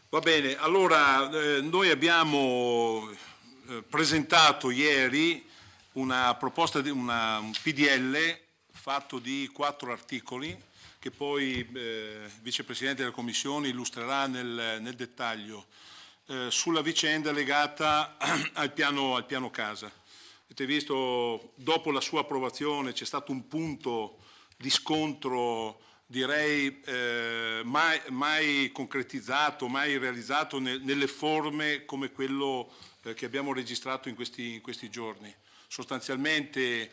Va bene, allora noi abbiamo presentato ieri una proposta di un PDL fatto di 4 articoli che poi il Vicepresidente della Commissione illustrerà nel dettaglio sulla vicenda legata al piano casa. Avete visto, dopo la sua approvazione c'è stato un punto di scontro, direi mai concretizzato, mai realizzato nelle forme come quello che abbiamo registrato in questi giorni. Sostanzialmente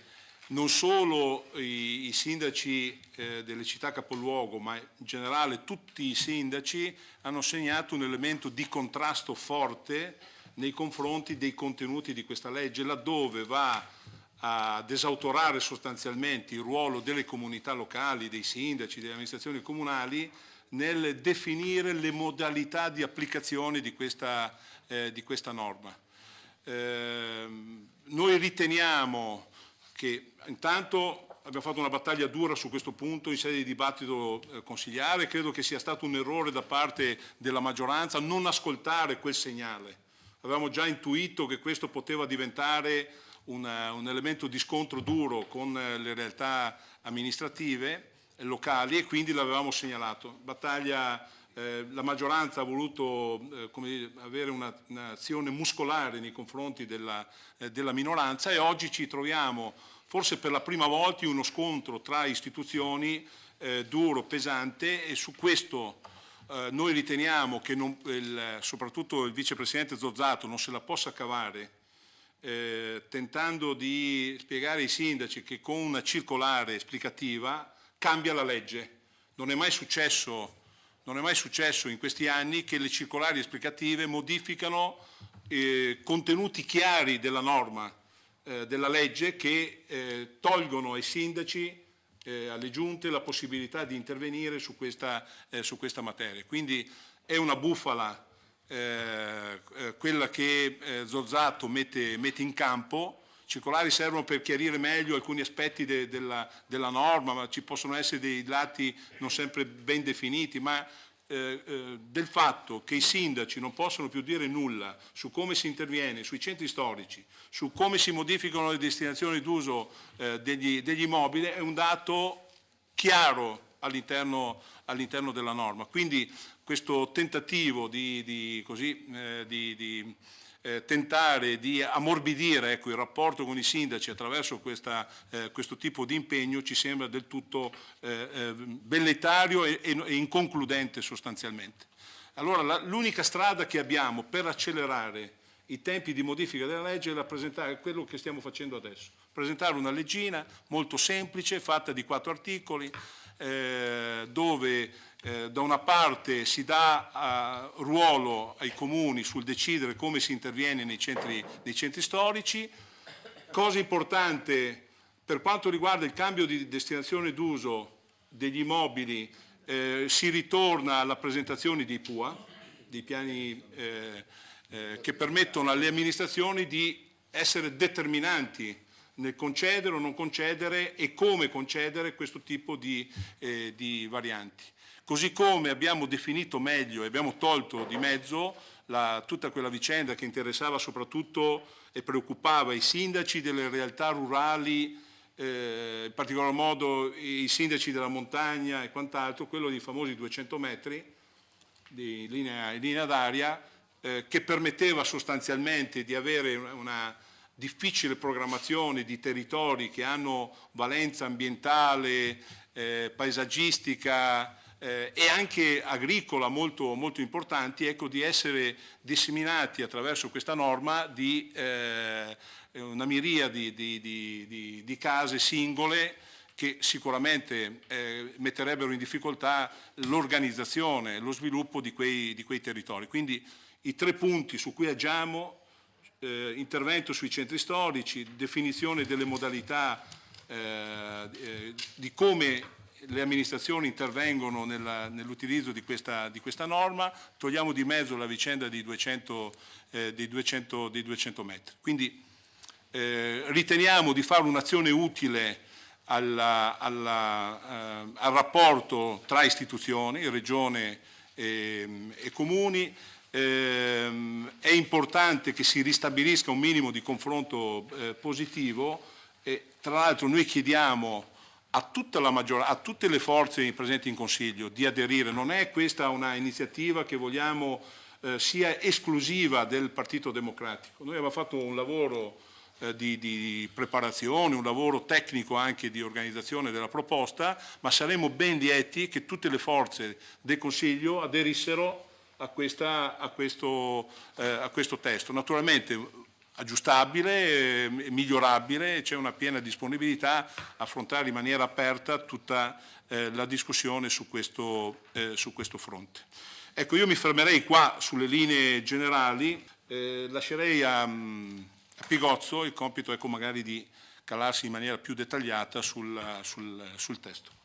non solo i sindaci delle città capoluogo, ma in generale tutti i sindaci hanno segnato un elemento di contrasto forte nei confronti dei contenuti di questa legge, laddove va a desautorare sostanzialmente il ruolo delle comunità locali, dei sindaci, delle amministrazioni comunali nel definire le modalità di applicazione di questa norma. Noi riteniamo che intanto abbiamo fatto una battaglia dura su questo punto in sede di dibattito consigliare, credo che sia stato un errore da parte della maggioranza non ascoltare quel segnale. Avevamo già intuito che questo poteva diventare un elemento di scontro duro con le realtà amministrative locali e quindi l'avevamo segnalato. La maggioranza ha voluto avere un'azione muscolare nei confronti della minoranza e oggi ci troviamo forse per la prima volta in uno scontro tra istituzioni duro, pesante, e su questo noi riteniamo che soprattutto il Vicepresidente Zozzato non se la possa cavare tentando di spiegare ai sindaci che con una circolare esplicativa cambia la legge. Non è mai successo in questi anni che le circolari esplicative modificano contenuti chiari della norma, della legge, che tolgono ai sindaci, alle giunte, la possibilità di intervenire su questa materia. Quindi è una bufala quella che Zozzato mette in campo. Circolari servono per chiarire meglio alcuni aspetti della norma, ma ci possono essere dei lati non sempre ben definiti, ma del fatto che i sindaci non possono più dire nulla su come si interviene sui centri storici, su come si modificano le destinazioni d'uso degli immobili, è un dato chiaro all'interno della norma. Quindi questo tentativo di tentare di ammorbidire il rapporto con i sindaci attraverso questo tipo di impegno ci sembra del tutto velleitario e inconcludente sostanzialmente. Allora l'unica strada che abbiamo per accelerare i tempi di modifica della legge è presentare quello che stiamo facendo adesso, presentare una leggina molto semplice fatta di 4 articoli dove da una parte si dà ruolo ai comuni sul decidere come si interviene nei centri storici. Cosa importante per quanto riguarda il cambio di destinazione d'uso degli immobili, si ritorna alla presentazione dei PUA, dei piani che permettono alle amministrazioni di essere determinanti nel concedere o non concedere e come concedere questo tipo di varianti. Così come abbiamo definito meglio e abbiamo tolto di mezzo tutta quella vicenda che interessava soprattutto e preoccupava i sindaci delle realtà rurali, in particolar modo i sindaci della montagna e quant'altro, quello dei famosi 200 metri di linea d'aria, che permetteva sostanzialmente di avere una difficile programmazione di territori che hanno valenza ambientale, paesaggistica e anche agricola molto, molto importanti, ecco, di essere disseminati attraverso questa norma di una miriade di case singole che sicuramente metterebbero in difficoltà l'organizzazione, lo sviluppo di quei territori. Quindi i 3 punti su cui agiamo: intervento sui centri storici, definizione delle modalità di come le amministrazioni intervengono nell'utilizzo di questa norma, togliamo di mezzo la vicenda dei 200 metri. Quindi riteniamo di fare un'azione utile al rapporto tra istituzioni, Regione e comuni. È importante che si ristabilisca un minimo di confronto positivo e tra l'altro noi chiediamo a tutte le forze presenti in Consiglio di aderire. Non è questa una iniziativa che vogliamo sia esclusiva del Partito Democratico. Noi abbiamo fatto un lavoro di preparazione, un lavoro tecnico anche di organizzazione della proposta, ma saremmo ben lieti che tutte le forze del Consiglio aderissero a questo testo. Naturalmente aggiustabile, migliorabile, c'è una piena disponibilità a affrontare in maniera aperta tutta la discussione su questo fronte. Ecco, io mi fermerei qua sulle linee generali, lascerei a Pigozzo il compito, ecco, magari di calarsi in maniera più dettagliata sul testo.